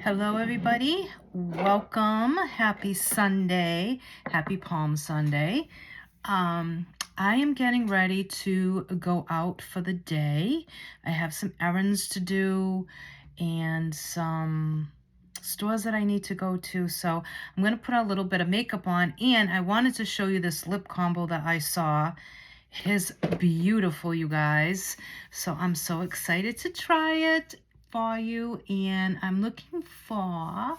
Hello, everybody. Welcome. Happy Sunday. Happy Palm Sunday. I am getting ready to go out for the day. I have some errands to do and some stores that I need to go to. So I'm going to put a little bit of makeup on, and I wanted to show you this lip combo that I saw. It is beautiful, you guys. So I'm so excited to try it for you, and I'm looking for,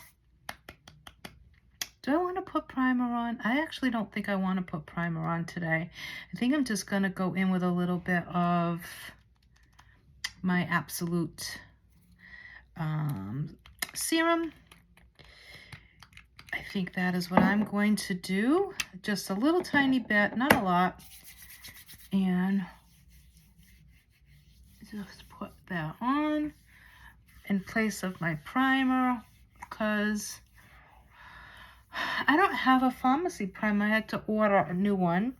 do I want to put primer on? I actually don't think I want to put primer on today. I think I'm just going to go in with a little bit of my Absolute serum. I think that is what I'm going to do. Just a little tiny bit, not a lot. And just put that on in place of my primer, because I don't have a pharmacy primer. I had to order a new one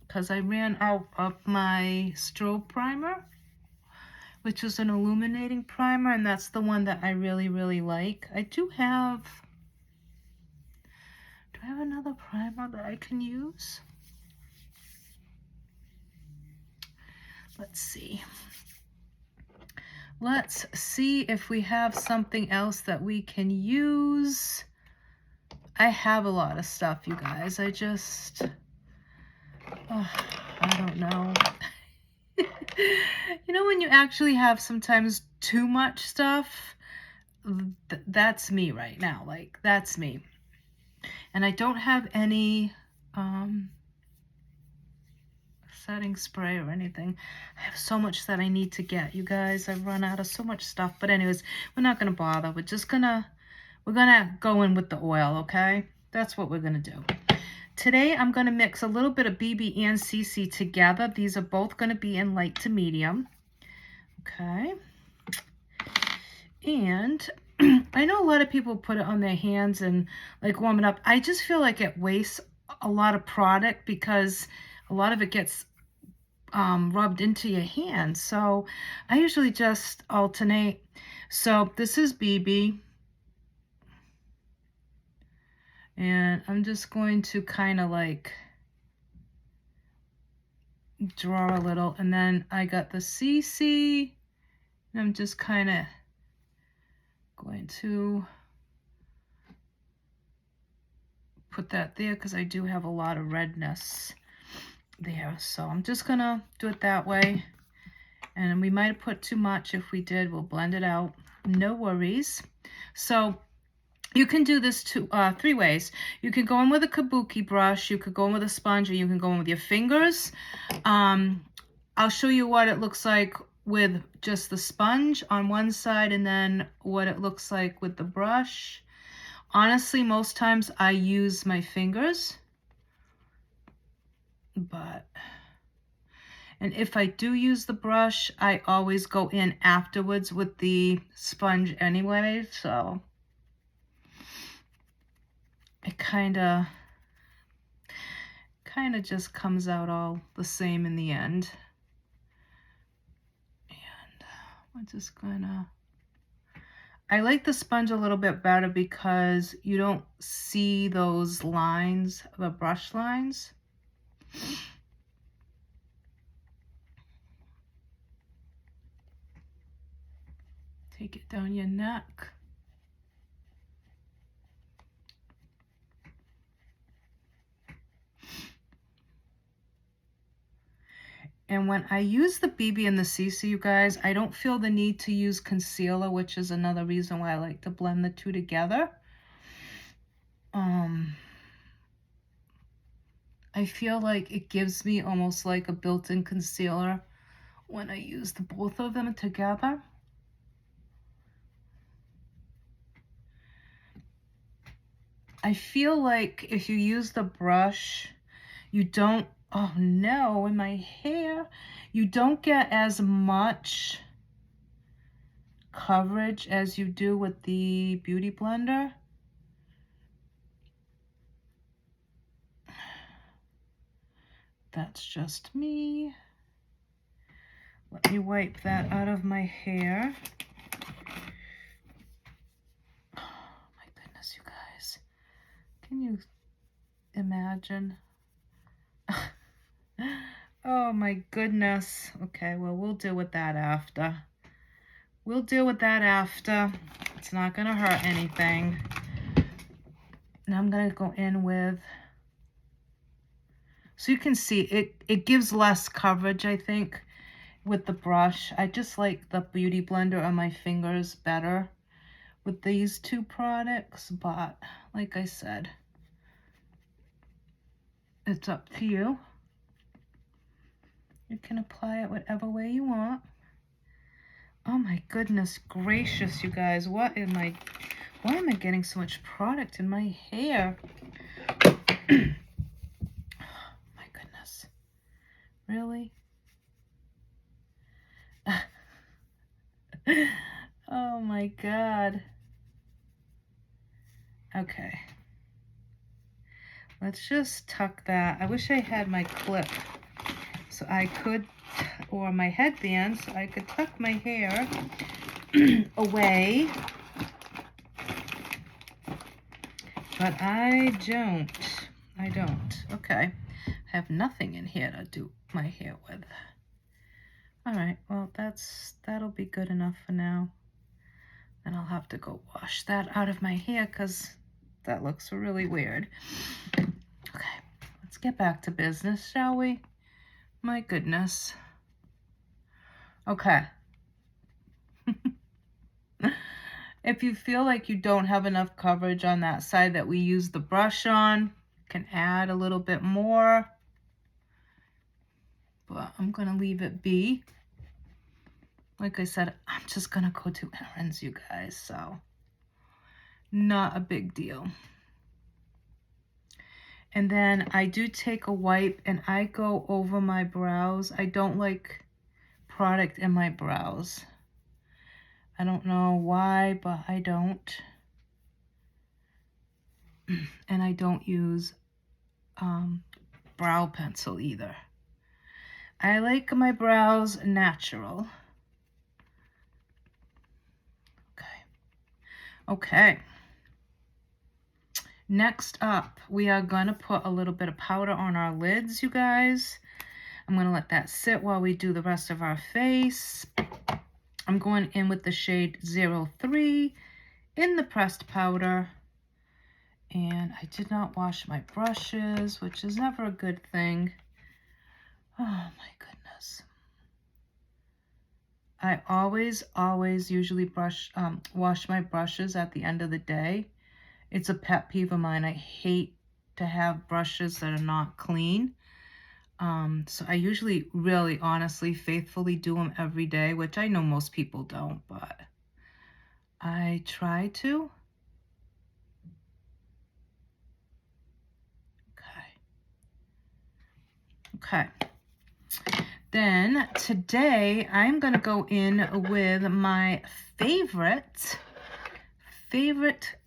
because I ran out of my strobe primer, which is an illuminating primer, and that's the one that I really like. I do I have another primer that I can use? Let's see. Let's see if we have something else that we can use. I have a lot of stuff, you guys. I don't know. You know, when you actually have sometimes too much stuff, that's me right now. Like, that's me. And I don't have any setting spray or anything. I have so much that I need to get, you guys. I've run out of so much stuff. But anyways, we're not going to bother. We're gonna go in with the oil, okay? That's what we're going to do. Today, I'm going to mix a little bit of BB and CC together. These are both going to be in light to medium. Okay. And I know a lot of people put it on their hands and like warm it up. I just feel like it wastes a lot of product because a lot of it gets rubbed into your hands. So I usually just alternate. So this is BB. And I'm just going to kind of like draw a little. And then I got the CC. And I'm just kind of going to put that there because I do have a lot of redness there. So I'm just gonna do it that way. And we might have put too much. If we did, we'll blend it out. No worries. So you can do this three ways. You can go in with a kabuki brush, you could go in with a sponge, or you can go in with your fingers. I'll show you what it looks like with just the sponge on one side and then what it looks like with the brush. Honestly, most times I use my fingers, and if I do use the brush, I always go in afterwards with the sponge anyway, so it kind of just comes out all the same in the end. And we're just gonna, I like the sponge a little bit better because you don't see those lines, the brush lines. Take it down your neck. And when I use the BB and the CC, you guys, I don't feel the need to use concealer, which is another reason why I like to blend the two together. I feel like it gives me almost like a built-in concealer when I use the both of them together. I feel like if you use the brush, you don't, oh no, in my hair, you don't get as much coverage as you do with the Beauty Blender. That's just me. Let me wipe that out of my hair. Can you imagine? Oh my goodness. Okay, well, we'll deal with that after. We'll deal with that after. It's not going to hurt anything. Now I'm going to go in with, so you can see it gives less coverage, I think, with the brush. I just like the Beauty Blender on my fingers better with these two products, but like I said, it's up to you. You can apply it whatever way you want. Oh my goodness gracious, you guys, why am I getting so much product in my hair? My goodness. Really? Oh my God. Okay. Let's just tuck that. I wish I had my clip so I could, or my headband, so I could tuck my hair away. But I don't. Okay. I have nothing in here to do my hair with. All right, well, that'll be good enough for now. And I'll have to go wash that out of my hair because that looks really weird. Okay, let's get back to business, shall we? My goodness. Okay. If you feel like you don't have enough coverage on that side that we use the brush on, you can add a little bit more. But I'm going to leave it be. Like I said, I'm just going to go do errands, you guys, so not a big deal. And then I do take a wipe and I go over my brows. I don't like product in my brows. I don't know why, but I don't. And I don't use brow pencil either. I like my brows natural. Okay. Next up, we are going to put a little bit of powder on our lids, you guys. I'm going to let that sit while we do the rest of our face. I'm going in with the shade 03 in the pressed powder. And I did not wash my brushes, which is never a good thing. Oh my goodness. I always usually wash my brushes at the end of the day. It's a pet peeve of mine. I hate to have brushes that are not clean. So I usually really honestly faithfully do them every day, which I know most people don't, but I try to. Okay. Then today I'm going to go in with my favorite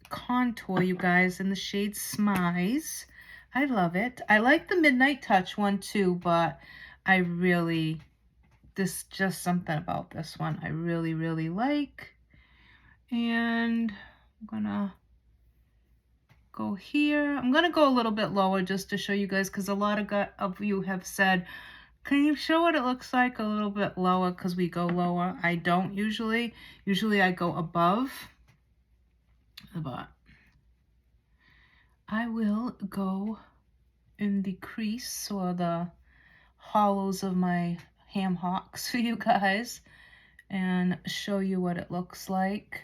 contour, you guys, in the shade Smize. I love it. I like the Midnight Touch one too, but this just something about this one I really like. And I'm gonna go here. I'm gonna go a little bit lower just to show you guys, because a lot of you have said, can you show what it looks like a little bit lower, because we go lower. I don't usually. Usually I go above, but I will go in the crease or the hollows of my ham hocks for you guys and show you what it looks like.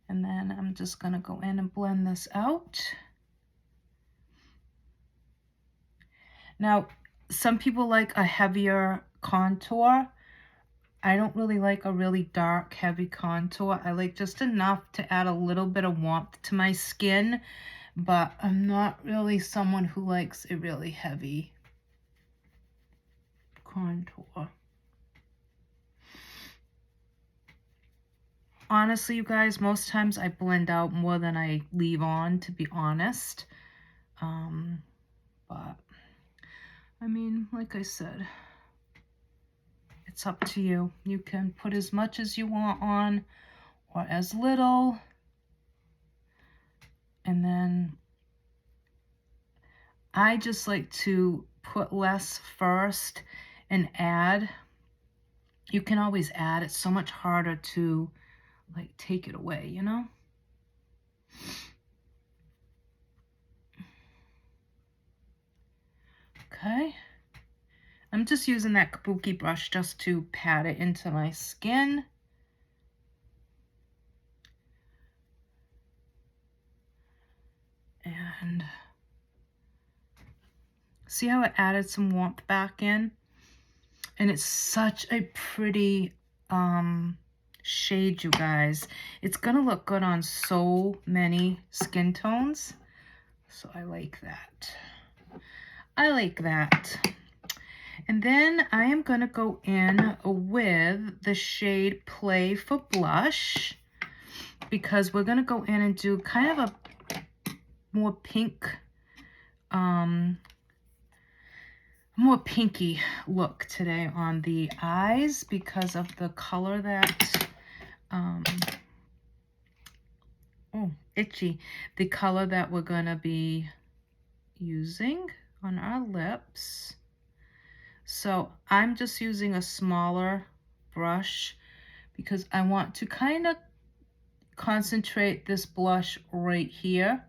And then I'm just gonna go in and blend this out. Now, some people like a heavier contour. I don't really like a really dark, heavy contour. I like just enough to add a little bit of warmth to my skin, but I'm not really someone who likes a really heavy contour. Honestly, you guys, most times I blend out more than I leave on, to be honest. But, I mean, like I said, it's up to you. You can put as much as you want on or as little. And then I just like to put less first and add. You can always add. It's so much harder to like take it away, you know? Okay. I'm just using that kabuki brush just to pat it into my skin. And see how it added some warmth back in? And it's such a pretty shade, you guys. It's gonna look good on so many skin tones. So I like that. I like that. And then I am gonna go in with the shade Play for Blush, because we're gonna go in and do kind of a more pink, more pinky look today on the eyes because of the color that, oh, itchy, the color that we're gonna be using on our lips. So I'm just using a smaller brush because I want to kind of concentrate this blush right here.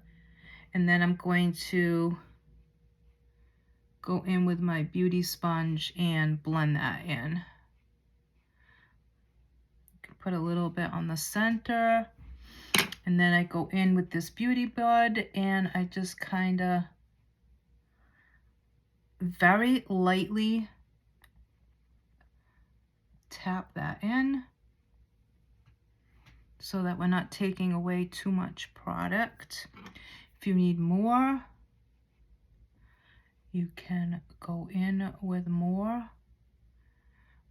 And then I'm going to go in with my beauty sponge and blend that in. Put a little bit on the center. And then I go in with this Beauty Blud and I just kind of very lightly tap that in so that we're not taking away too much product. If you need more, you can go in with more.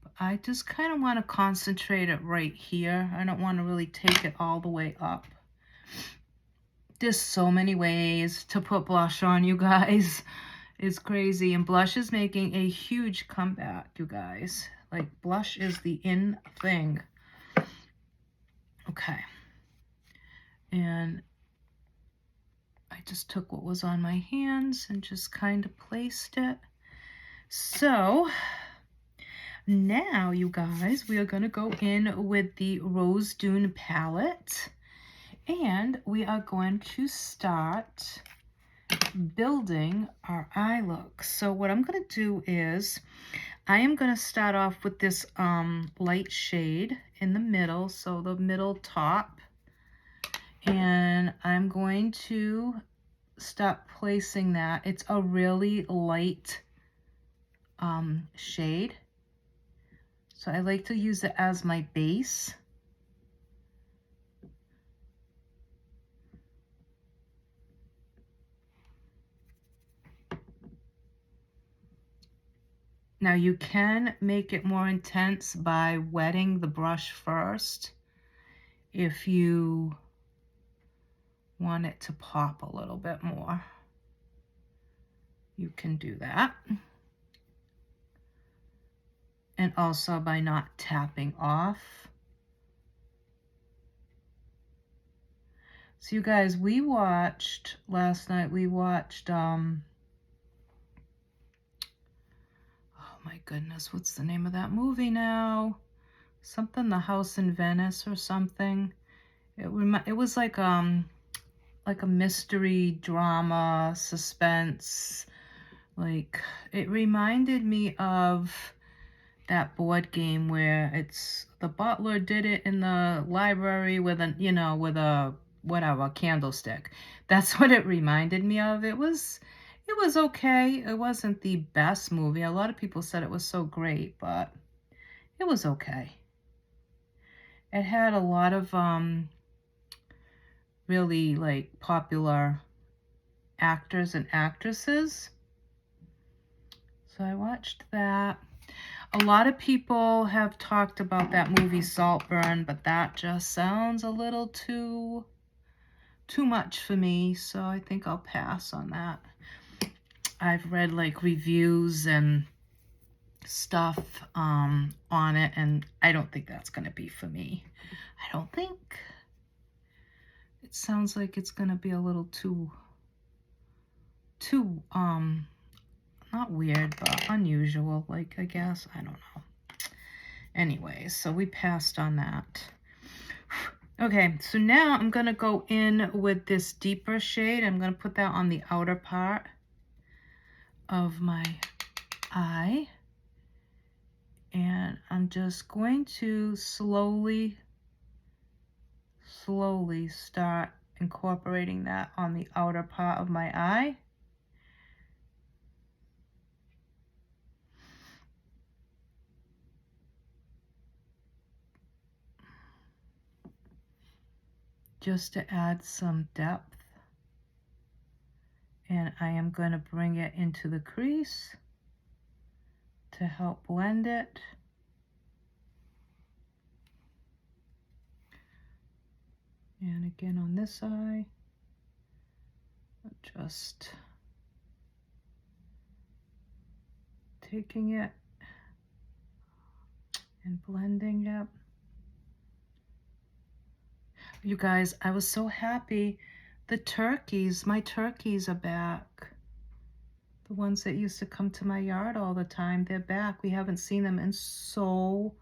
But I just kind of want to concentrate it right here. I don't want to really take it all the way up. There's so many ways to put blush on, you guys. It's crazy. And blush is making a huge comeback, you guys. Like, blush is the in thing. Okay. And I just took what was on my hands and just kind of placed it. So now, you guys, we are going to go in with the Rose Dune palette. And we are going to start building our eye look. So what I'm going to do is I am going to start off with this light shade in the middle, so the middle top, and I'm going to start placing that. It's a really light shade, so I like to use it as my base. Now you can make it more intense by wetting the brush first if you want it to pop a little bit more. You can do that. And also by not tapping off. So you guys, we watched, last night we watched, oh my goodness, what's the name of that movie now? Something, The House in Venice or something. It was like a mystery drama, suspense. Like, it reminded me of that board game where it's the butler did it in the library with a, you know, with a whatever candlestick. That's what it reminded me of. It was okay. It wasn't the best movie. A lot of people said it was so great, but it was okay. It had a lot of really like popular actors and actresses. So I watched that. A lot of people have talked about that movie Saltburn, but that just sounds a little too much for me, so I think I'll pass on that. I've read like reviews and stuff on it, and I don't think that's gonna be for me. I don't think. It sounds like it's gonna be a little too too, not weird, but unusual, like, I guess. I don't know. Anyway, so we passed on that. Okay, so now I'm going to go in with this deeper shade. I'm going to put that on the outer part of my eye. And I'm just going to slowly start incorporating that on the outer part of my eye. Just to add some depth. And I am going to bring it into the crease to help blend it. And again on this eye, just taking it and blending it. You guys, I was so happy. The turkeys, my turkeys are back. The ones that used to come to my yard all the time, they're back. We haven't seen them in so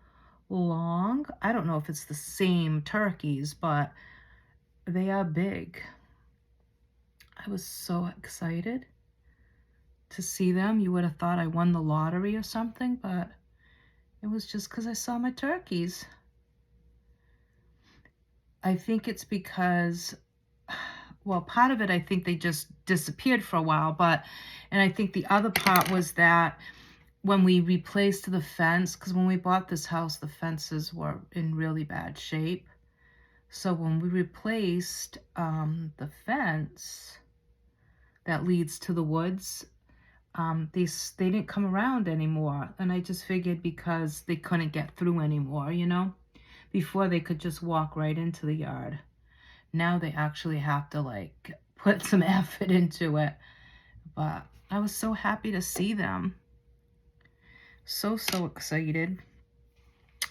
long. I don't know if it's the same turkeys, but they are big. I was so excited to see them. You would have thought I won the lottery or something, but it was just because I saw my turkeys. I think it's because, well, part of it, I think they just disappeared for a while, and I think the other part was that when we replaced the fence, because when we bought this house, the fences were in really bad shape. So when we replaced the fence that leads to the woods, they didn't come around anymore. And I just figured because they couldn't get through anymore, you know? Before they could just walk right into the yard. Now they actually have to like put some effort into it. But I was so happy to see them. So excited.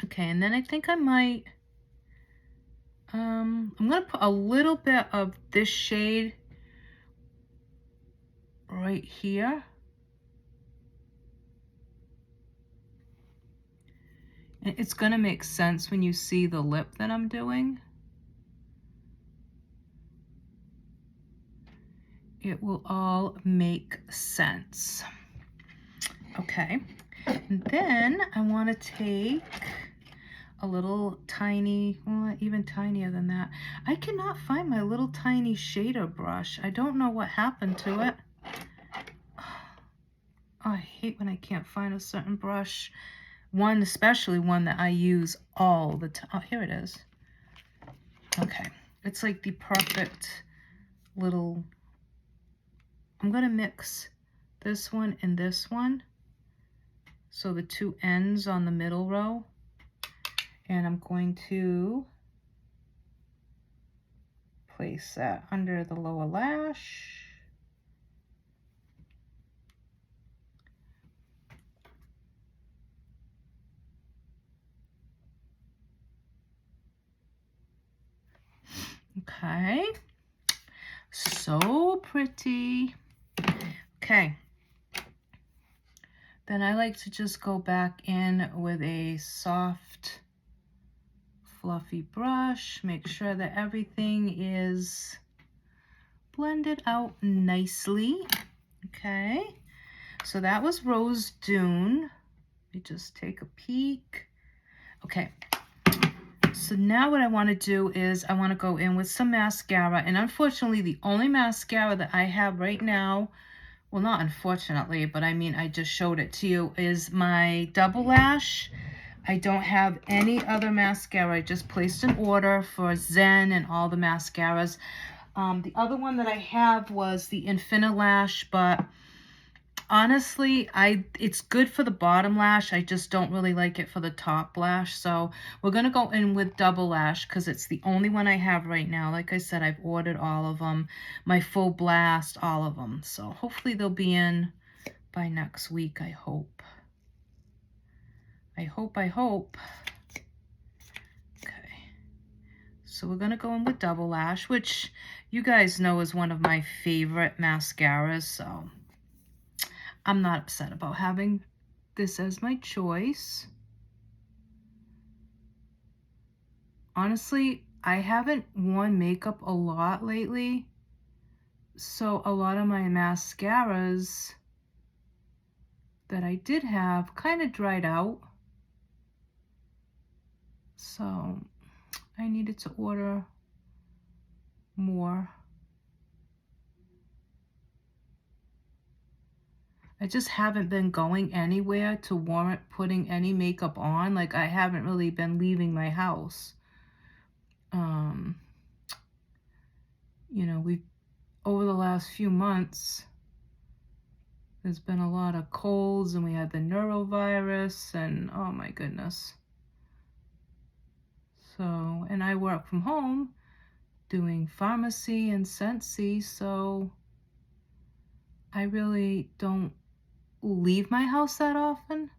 Okay, and then I think I might, I'm going to put a little bit of this shade right here. And it's going to make sense when you see the lip that I'm doing. It will all make sense. Okay, and then I want to take a little tiny, well, even tinier than that. I cannot find my little tiny shader brush. I don't know what happened to it. Oh, I hate when I can't find a certain brush. One, especially one that I use all the time. Oh, here it is. Okay, it's like the perfect little, I'm going to mix this one and this one. So the two ends on the middle row. And I'm going to place that under the lower lash. Okay, so pretty. Okay, then I like to just go back in with a soft, fluffy brush, make sure that everything is blended out nicely. Okay, so that was Rose Dune. Let me just take a peek. Okay. So now what I want to do is I want to go in with some mascara. And unfortunately, the only mascara that I have right now, well, not unfortunately, but I mean, I just showed it to you, is my Double Lash. I don't have any other mascara. I just placed an order for Zen and all the mascaras. The other one that I have was the Infinilash, but honestly, it's good for the bottom lash. I just don't really like it for the top lash. So we're going to go in with Double Lash because it's the only one I have right now. Like I said, I've ordered all of them. My Full Blast, all of them. So hopefully they'll be in by next week, I hope. I hope. Okay. So we're going to go in with Double Lash, which you guys know is one of my favorite mascaras. So I'm not upset about having this as my choice. Honestly, I haven't worn makeup a lot lately. So a lot of my mascaras that I did have kind of dried out. So I needed to order more. I just haven't been going anywhere to warrant putting any makeup on. Like, I haven't really been leaving my house. You know, over the last few months, there's been a lot of colds, and we had the neurovirus, and oh my goodness. So, and I work from home doing pharmacy and Scentsy, so I really don't leave my house that often.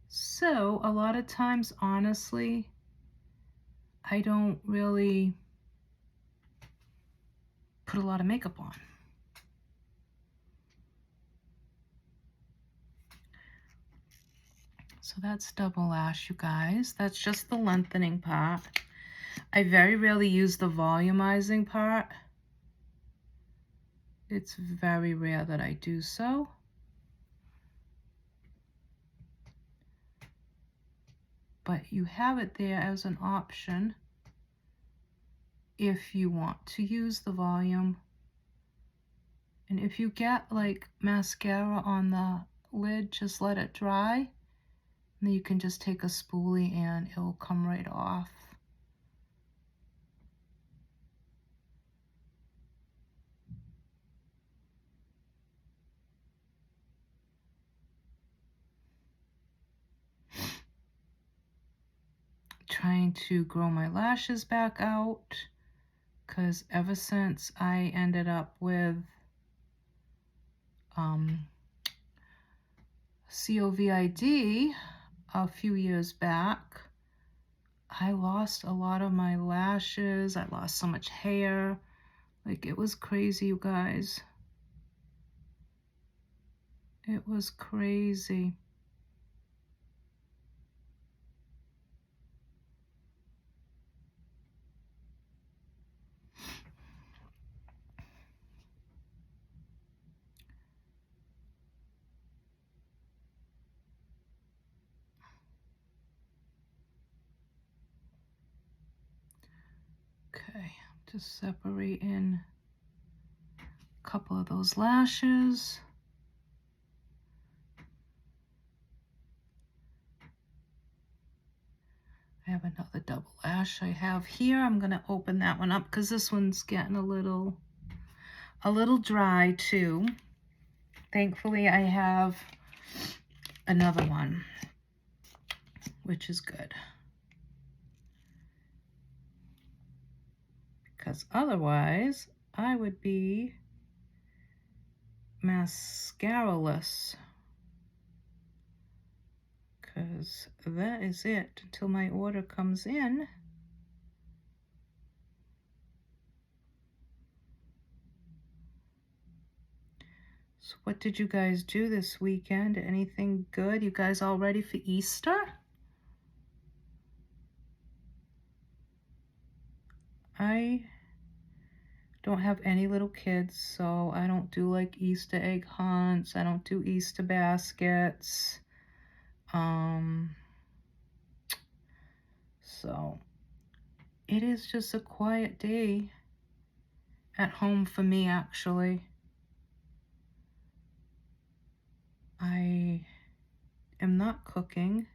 So a lot of times, honestly, I don't really put a lot of makeup on. So that's Double Lash, you guys. That's just the lengthening part. I very rarely use the volumizing part. It's very rare that I do so. But you have it there as an option if you want to use the volume. And if you get like mascara on the lid, just let it dry. And then you can just take a spoolie and it'll come right off. Trying to grow my lashes back out, because ever since I ended up with COVID a few years back, I lost a lot of my lashes. I lost so much hair. Like, it was crazy, you guys. It was crazy. Okay, just separating a couple of those lashes. I have another Double Lash I have here. I'm gonna open that one up because this one's getting a little dry too. Thankfully, I have another one, which is good. Because otherwise, I would be mascara-less. Because that is it until my order comes in. So what did you guys do this weekend? Anything good? You guys all ready for Easter? I don't have any little kids, so I don't do like Easter egg hunts. I don't do Easter baskets. So it is just a quiet day at home for me, actually. I am not cooking.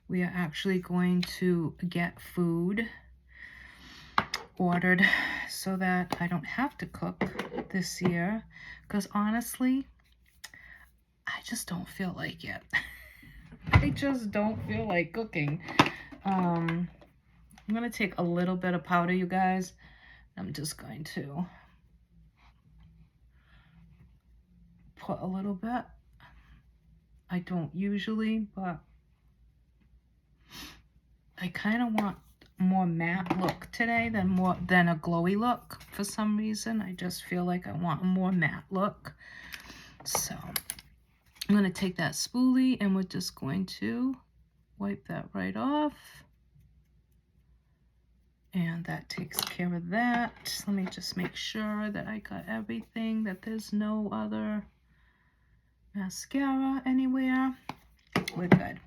We are actually going to get food ordered so that I don't have to cook this year, because honestly, I just don't feel like it. I just don't feel like cooking. I'm gonna take a little bit of powder, you guys. I'm just going to put a little bit. I don't usually, but I kind of want more matte look today than a glowy look for some reason. I just feel like I want a more matte look. So I'm going to take that spoolie and we're just going to wipe that right off. And that takes care of that. Let me just make sure that I got everything, that there's no other mascara anywhere. We're good.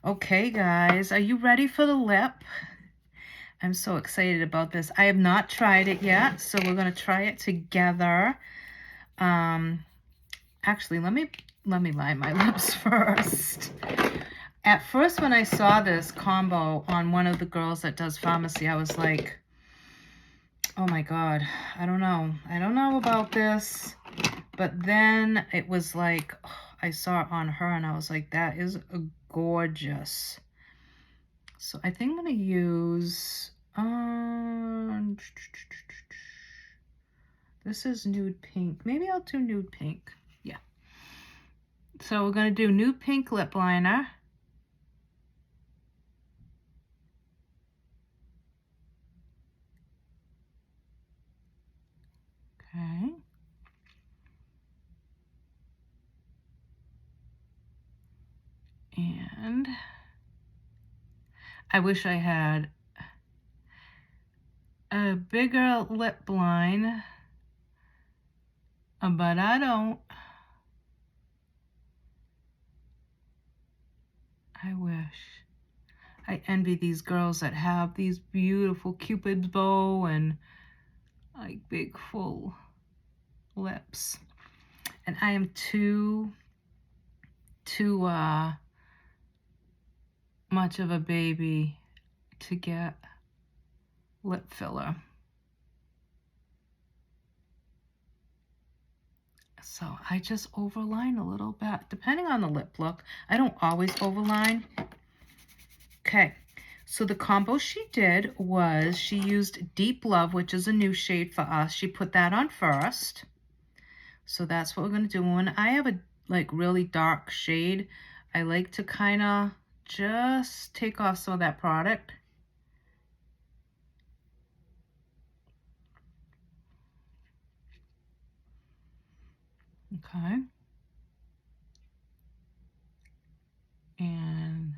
Okay, guys, are you ready for the lip? I'm so excited about this. I have not tried it yet, so we're going to try it together. Actually, let me line my lips first. At first, when I saw this combo on one of the girls that does pharmacy, I was like, oh my God, I don't know. I don't know about this. But then it was like, oh, I saw it on her and I was like, that is gorgeous. So I think I'm going to use, this is nude pink. Maybe I'll do nude pink. Yeah. So we're going to do nude pink lip liner. Okay. And I wish I had a bigger lip line, but I don't. I wish. I envy these girls that have these beautiful Cupid's bow and like big full lips. And I am too much of a baby to get lip filler. So I just overline a little bit, depending on the lip look. I don't always overline. Okay, so the combo she did was she used Deep Love, which is a new shade for us. She put that on first. So that's what we're going to do. When I have a like really dark shade, I like to kind of just take off some of that product. Okay. And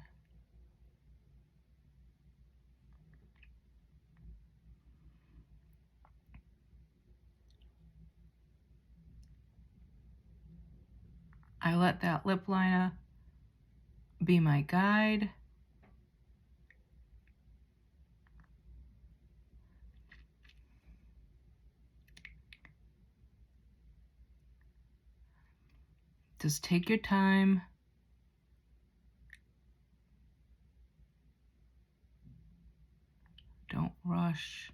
I let that lip liner be my guide. Just take your time. Don't rush.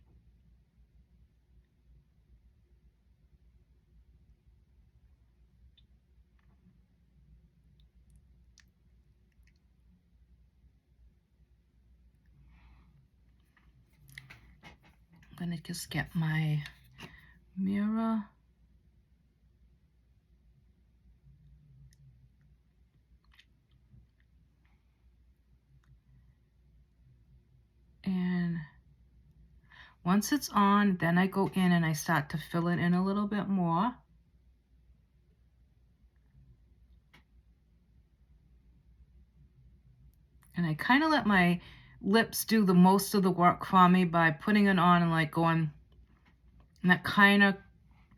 I'm gonna just get my mirror. And once it's on, then I go in and I start to fill it in a little bit more. And I kind of let my lips do the most of the work for me by putting it on and like going, and that kind of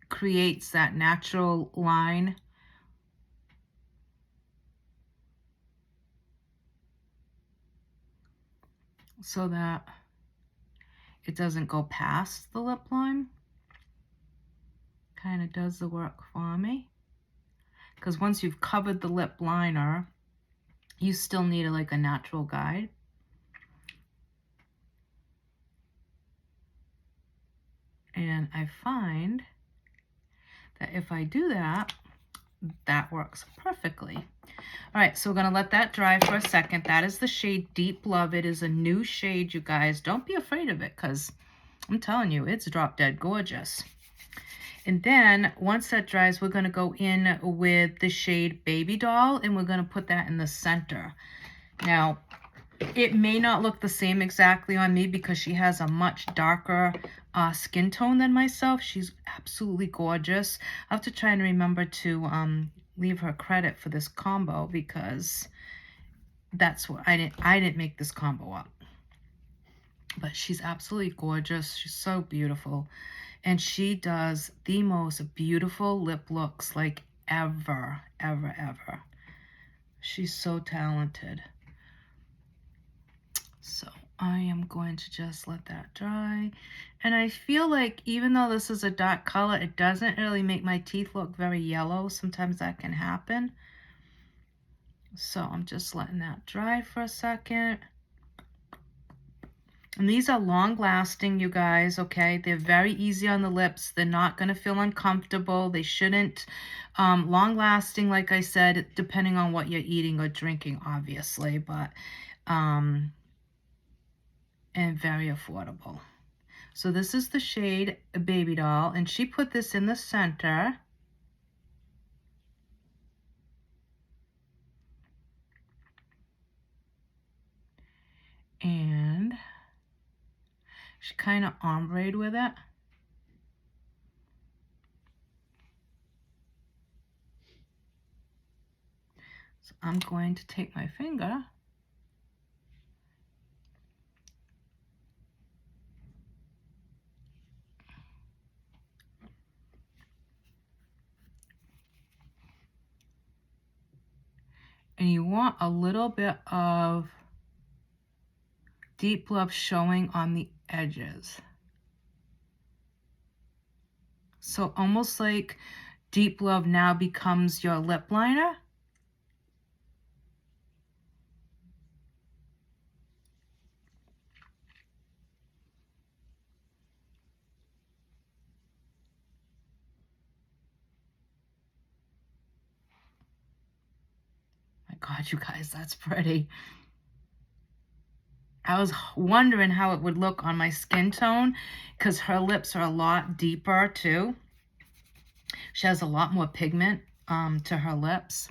creates that natural line. So that it doesn't go past the lip line. Kind of does the work for me. Because once you've covered the lip liner, you still need like a natural guide. And I find that if I do that, that works perfectly. All right, so we're gonna let that dry for a second. That is the shade Deep Love. It is a new shade, you guys. Don't be afraid of it, because I'm telling you, it's drop dead gorgeous. And then once that dries, we're gonna go in with the shade Baby Doll, and we're gonna put that in the center. Now, It may not look the same exactly on me because she has a much darker skin tone than myself. She's absolutely gorgeous. I have to try and remember to leave her credit for this combo because that's what I didn't make this combo up. But she's absolutely gorgeous. She's so beautiful. And she does the most beautiful lip looks like ever, ever, ever. She's so talented. So I am going to just let that dry. And I feel like even though this is a dark color, it doesn't really make my teeth look very yellow. Sometimes that can happen. So I'm just letting that dry for a second. And these are long lasting, you guys, okay? They're very easy on the lips. They're not going to feel uncomfortable. They shouldn't. Long lasting, like I said, depending on what you're eating or drinking, obviously. But, and very affordable. So this is the shade Baby Doll. And she put this in the center. And she kind of ombre'd with it. So I'm going to take my finger and you want a little bit of Deep Love showing on the edges. So almost like Deep Love now becomes your lip liner. My God, you guys, that's pretty. I was wondering how it would look on my skin tone because her lips are a lot deeper too. She has a lot more pigment to her lips.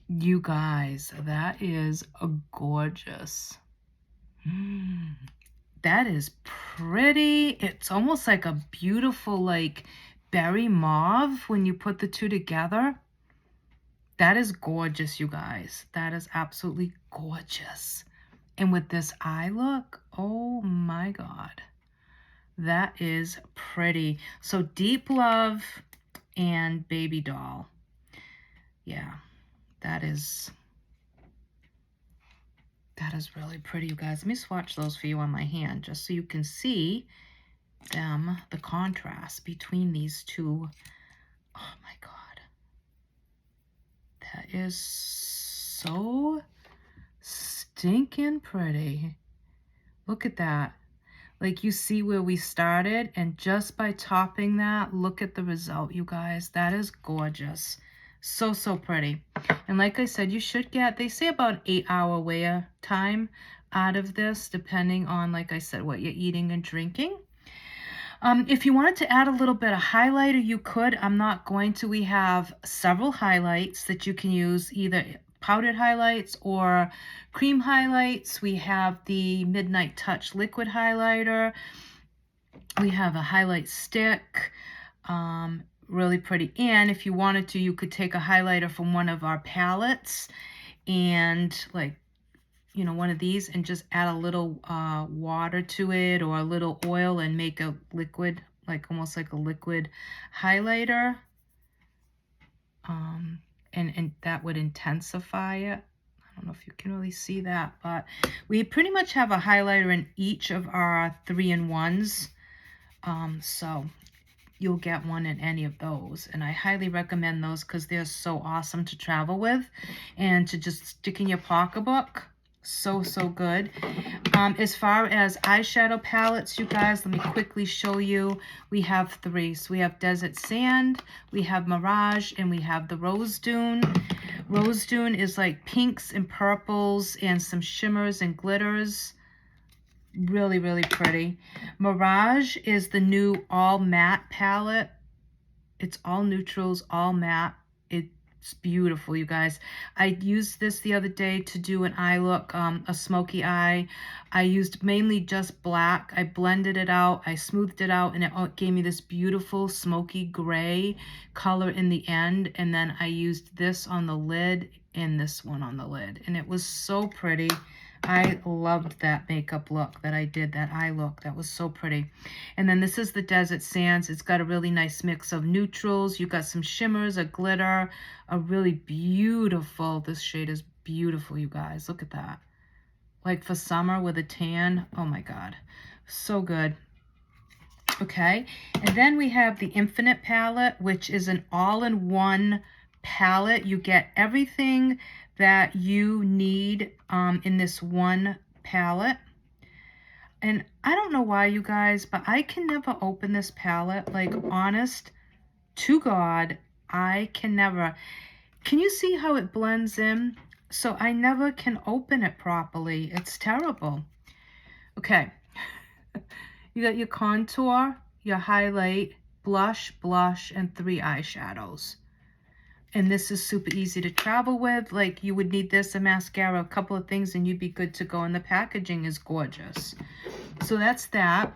You guys, that is a gorgeous. That is pretty. It's almost like a beautiful like berry mauve when you put the two together. That is gorgeous, you guys. That is absolutely gorgeous. And with this eye look, oh my God. That is pretty. So Deep Love and Baby Doll. Yeah, that is really pretty, you guys. Let me swatch those for you on my hand just so you can see them, the contrast between these two. Oh my God. That is so stinking pretty. Look at that. Like you see where we started, and just by topping that, look at the result, you guys. That is gorgeous. So, so pretty. And like I said, you should get, they say about 8-hour wear time out of this, depending on, like I said, what you're eating and drinking. If you wanted to add a little bit of highlighter, you could. I'm not going to. We have several highlights that you can use, either powdered highlights or cream highlights. We have the Midnight Touch liquid highlighter. We have a highlight stick. Really pretty. And if you wanted to, you could take a highlighter from one of our palettes and like, you know, one of these and just add a little water to it or a little oil and make a liquid, like almost like a liquid highlighter. And that would intensify it. I don't know if you can really see that, but we pretty much have a highlighter in each of our 3-in-1s. So you'll get one in any of those. And I highly recommend those because they're so awesome to travel with and to just stick in your pocketbook. So, so good. As far as eyeshadow palettes, you guys, let me quickly show you. We have 3. So we have Desert Sand, we have Mirage, and we have the Rose Dune. Rose Dune is like pinks and purples and some shimmers and glitters. Really, really pretty. Mirage is the new all matte palette. It's all neutrals, all matte. It's It's beautiful, you guys. I used this the other day to do an eye look, a smoky eye. I used mainly just black. I blended it out, I smoothed it out, and it gave me this beautiful smoky gray color in the end. And then I used this on the lid and this one on the lid, and it was so pretty. I loved that makeup look that I did, that eye look. That was so pretty. And then this is the Desert Sands. It's got a really nice mix of neutrals. You got some shimmers, a glitter, a really beautiful, this shade is beautiful, you guys. Look at that. Like for summer with a tan. Oh my God. So good. Okay. And then we have the Infinite palette, which is an all-in-one palette. You get everything that you need in this one palette. And I don't know why, you guys, but I can never open this palette. Like, honest to God, I can never. Can you see how it blends in? So I never can open it properly. It's terrible. Okay. You got your contour, your highlight, blush, and 3 eyeshadows. And this is super easy to travel with. Like, you would need this, a mascara, a couple of things, and you'd be good to go. And the packaging is gorgeous. So that's that.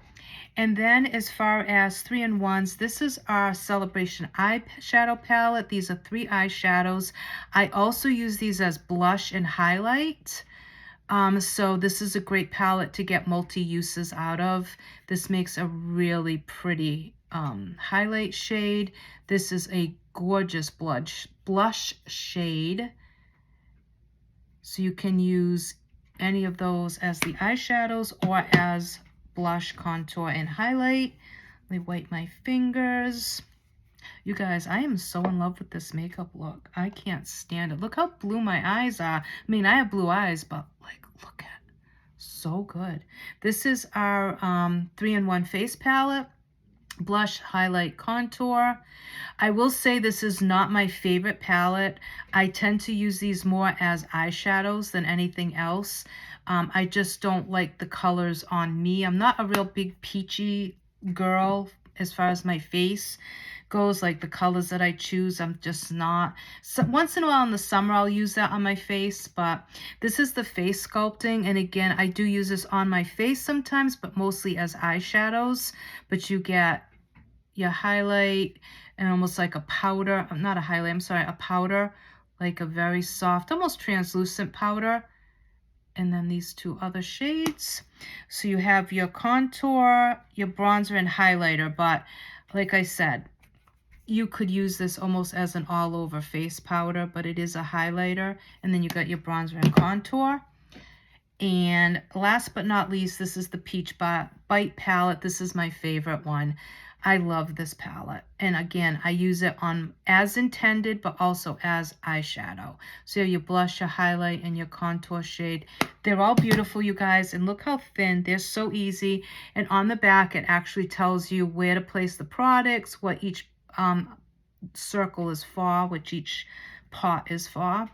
And then as far as 3-in-1s, this is our Celebration eyeshadow palette. These are 3 eyeshadows. I also use these as blush and highlight. So this is a great palette to get multi-uses out of. This makes a really pretty highlight shade. This is a gorgeous blush shade. So you can use any of those as the eyeshadows or as blush, contour, and highlight. Let me wipe my fingers. You guys, I am so in love with this makeup look. I can't stand it. Look how blue my eyes are. I mean, I have blue eyes, but like, look at it. So good. This is our 3-in-1 face palette. Blush, highlight, contour. I will say this is not my favorite palette. I tend to use these more as eyeshadows than anything else. I just don't like the colors on me. I'm not a real big peachy girl as far as my face goes. Like the colors that I choose, I'm just not. So once in a while in the summer I'll use that on my face, but this is the face sculpting, and again, I do use this on my face sometimes, but mostly as eyeshadows. But you get your highlight and almost like a powder, not a highlight, I'm sorry, a powder, like a very soft, almost translucent powder. And then these 2 other shades. So you have your contour, your bronzer, and highlighter. But like I said, you could use this almost as an all-over face powder, but it is a highlighter. And then you got your bronzer and contour. And last but not least, this is the Peach Bite palette. This is my favorite one. I love this palette. And again, I use it on as intended, but also as eyeshadow. So your blush, your highlight, and your contour shade. They're all beautiful, you guys. And look how thin. They're so easy. And on the back, it actually tells you where to place the products, what each circle is for, which each pot is for.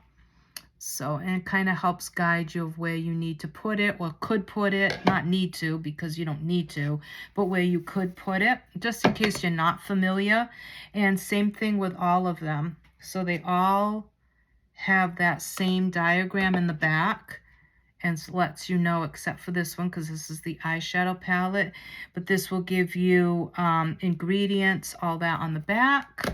So, and it kind of helps guide you of where you need to put it, or could put it, not need to because you don't need to, but where you could put it, just in case you're not familiar. And same thing with all of them. So they all have that same diagram in the back, and lets you know, except for this one, because this is the eyeshadow palette, but this will give you ingredients, all that on the back.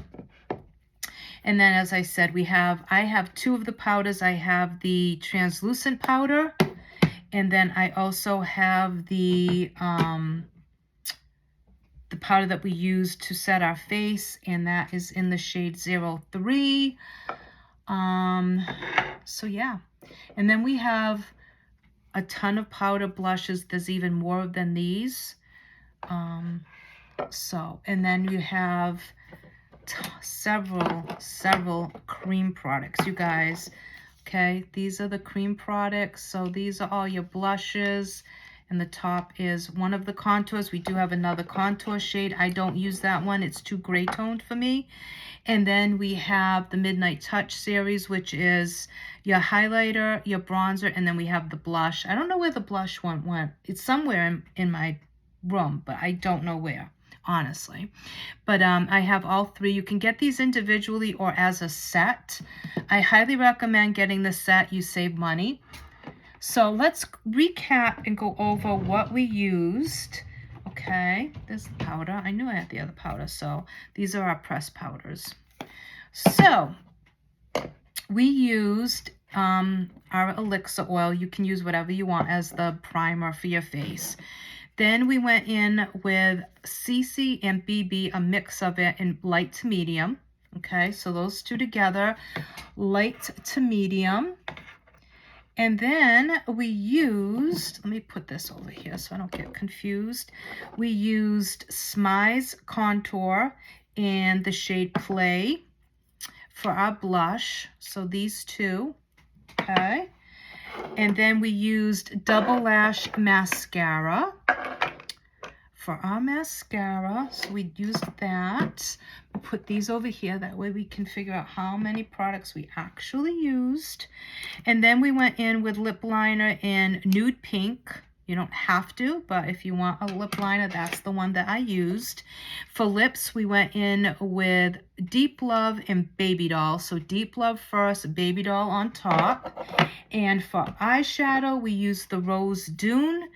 And then, as I said, I have 2 of the powders. I have the translucent powder, and then I also have the powder that we use to set our face, and that is in the shade 03. So yeah. And then we have a ton of powder blushes. There's even more than these. And then you have several cream products, you guys. Okay, these are the cream products. So these are all your blushes, and the top is one of the contours. We do have another contour shade. I don't use that one, it's too gray toned for me. And then we have the Midnight Touch series, which is your highlighter, your bronzer, and then we have the blush. I don't know where the blush one went. It's somewhere in my room, but I don't know where. honestly. But I have all three. You can get these individually or as a set. I highly recommend getting the set. You save money. So let's recap and go over what we used. Okay, there's the powder. I knew I had the other powder. So these are our pressed powders. So we used our elixir oil. You can use whatever you want as the primer for your face. Then we went in with CC and BB, a mix of it in light to medium. Okay, so those two together, light to medium. And then we used, let me put this over here so I don't get confused. We used Smize Contour and the shade Play for our blush. So these two, okay. And then we used Double Lash Mascara for our mascara. So we used that. We put these over here. That way we can figure out how many products we actually used. And then we went in with lip liner in Nude Pink. You don't have to, but if you want a lip liner, that's the one that I used. For lips, we went in with Deep Love and Baby Doll. So Deep Love first, Baby Doll on top. And for eyeshadow, we used the Rose Dune.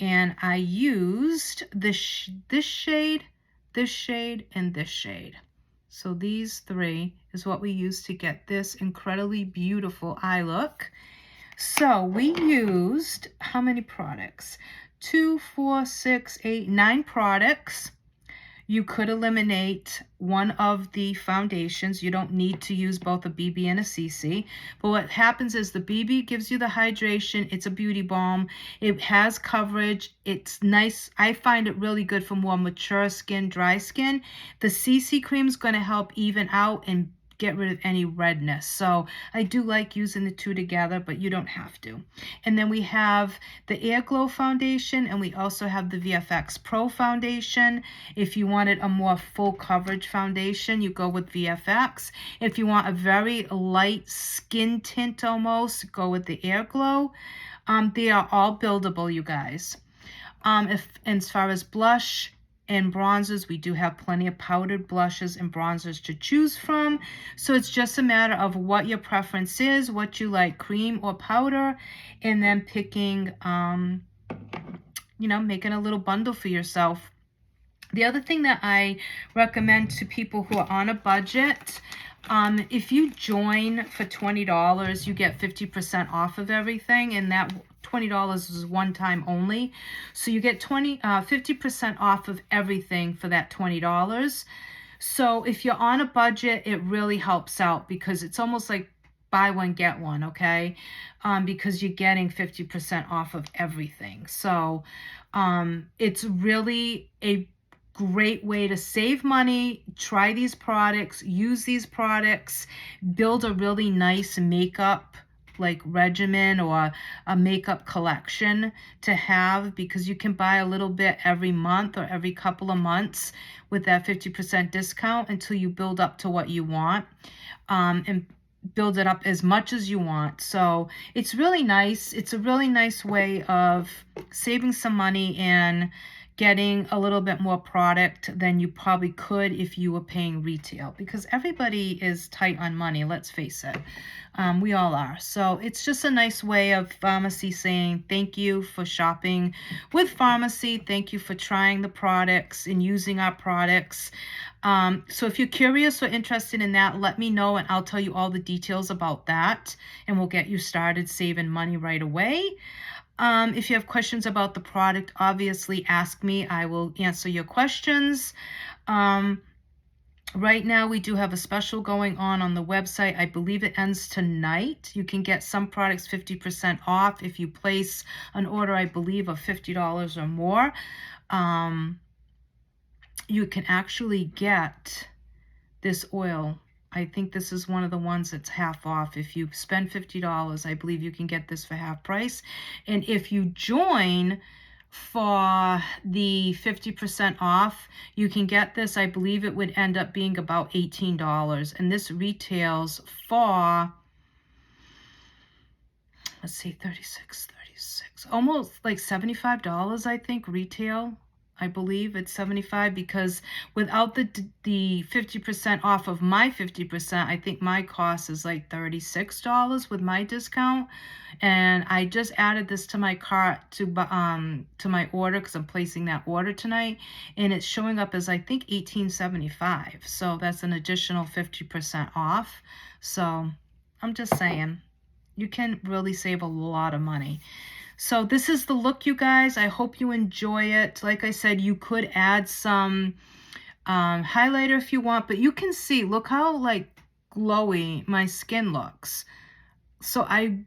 And I used this shade, this shade, and this shade. So these three is what we used to get this incredibly beautiful eye look. So we used how many products? 2, 4, 6, 8, 9 products. You could eliminate one of the foundations. You don't need to use both a BB and a CC. But what happens is the BB gives you the hydration. It's a beauty balm. It has coverage. It's nice. I find it really good for more mature skin, dry skin. The CC cream is going to help even out and get rid of any redness. So I do like using the two together, but you don't have to. And then we have the Air Glow foundation, and we also have the VFX Pro foundation. If you wanted a more full coverage foundation, you go with VFX. If you want a very light skin tint almost, go with the Air Glow. They are all buildable, you guys. As far as blush and bronzers, we do have plenty of powdered blushes and bronzers to choose from. So it's just a matter of what your preference is, what you like, cream or powder, and then picking, making a little bundle for yourself. The other thing that I recommend to people who are on a budget, if you join for $20, you get 50% off of everything, and that $20 is one time only. So you get 50% off of everything for that $20. So if you're on a budget, it really helps out because it's almost like buy one, get one, okay? Because you're getting 50% off of everything. So it's really a great way to save money. Try these products, use these products, build a really nice makeup like regimen or a makeup collection to have, because you can buy a little bit every month or every couple of months with that 50% discount until you build up to what you want, and build it up as much as you want. So it's really nice. It's a really nice way of saving some money and getting a little bit more product than you probably could if you were paying retail, because everybody is tight on money, let's face it. We all are. So it's just a nice way of Farmacy saying thank you for shopping with Farmacy. Thank you for trying the products and using our products. So if you're curious or interested in that, let me know and I'll tell you all the details about that, and we'll get you started saving money right away. If you have questions about the product, obviously ask me. I will answer your questions. Right now, we do have a special going on the website. I believe it ends tonight. You can get some products 50% off if you place an order, I believe, of $50 or more. You can actually get this oil. I think this is one of the ones that's half off. If you spend $50, I believe you can get this for half price. And if you join for the 50% off, you can get this. I believe it would end up being about $18. And this retails for, let's see, 36, almost like $75, I think, retail. I believe it's 75 because without the 50% off of my 50%, I think my cost is like $36 with my discount. And I just added this to my cart to my order because I'm placing that order tonight, and it's showing up as I think $18.75. So that's an additional 50% off. So I'm just saying, you can really save a lot of money. So this is the look, you guys. I hope you enjoy it. Like I said, you could add some highlighter if you want, but you can see, look how like glowy my skin looks. So I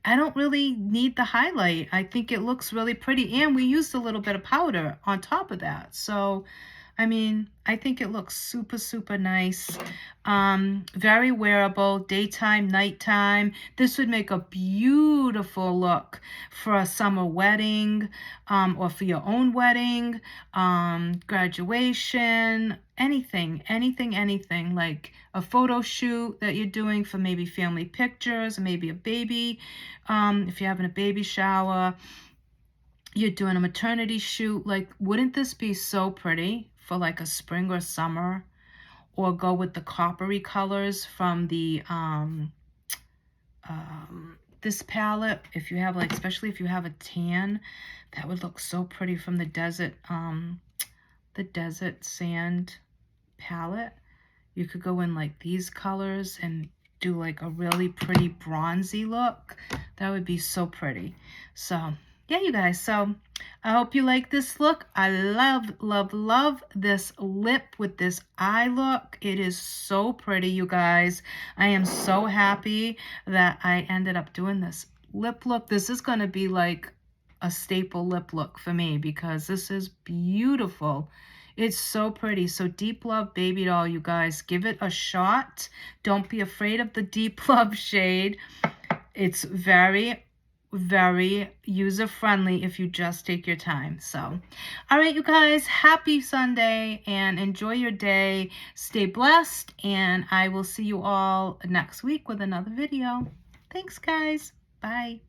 don't really need the highlight. I think it looks really pretty, and we used a little bit of powder on top of that. So I mean, I think it looks super, super nice. Very wearable, daytime, nighttime. This would make a beautiful look for a summer wedding, or for your own wedding, graduation, anything, like a photo shoot that you're doing for maybe family pictures, or maybe a baby, if you're having a baby shower, you're doing a maternity shoot. Like, wouldn't this be so pretty for like a spring or summer? Or go with the coppery colors from the this palette. If you have like, especially if you have a tan, that would look so pretty from the desert sand palette. You could go in like these colors and do like a really pretty bronzy look. That would be so pretty. So yeah, you guys, so I hope you like this look. I love this lip with this eye look. It is so pretty, you guys. I am so happy that I ended up doing this lip look. This is going to be like a staple lip look for me because this is beautiful. It's so pretty. So Deep Love Baby Doll, you guys, give it a shot. Don't be afraid of the Deep Love shade. It's very user-friendly if you just take your time. So, all right, you guys, happy Sunday and enjoy your day. Stay blessed, and I will see you all next week with another video. Thanks, guys. Bye.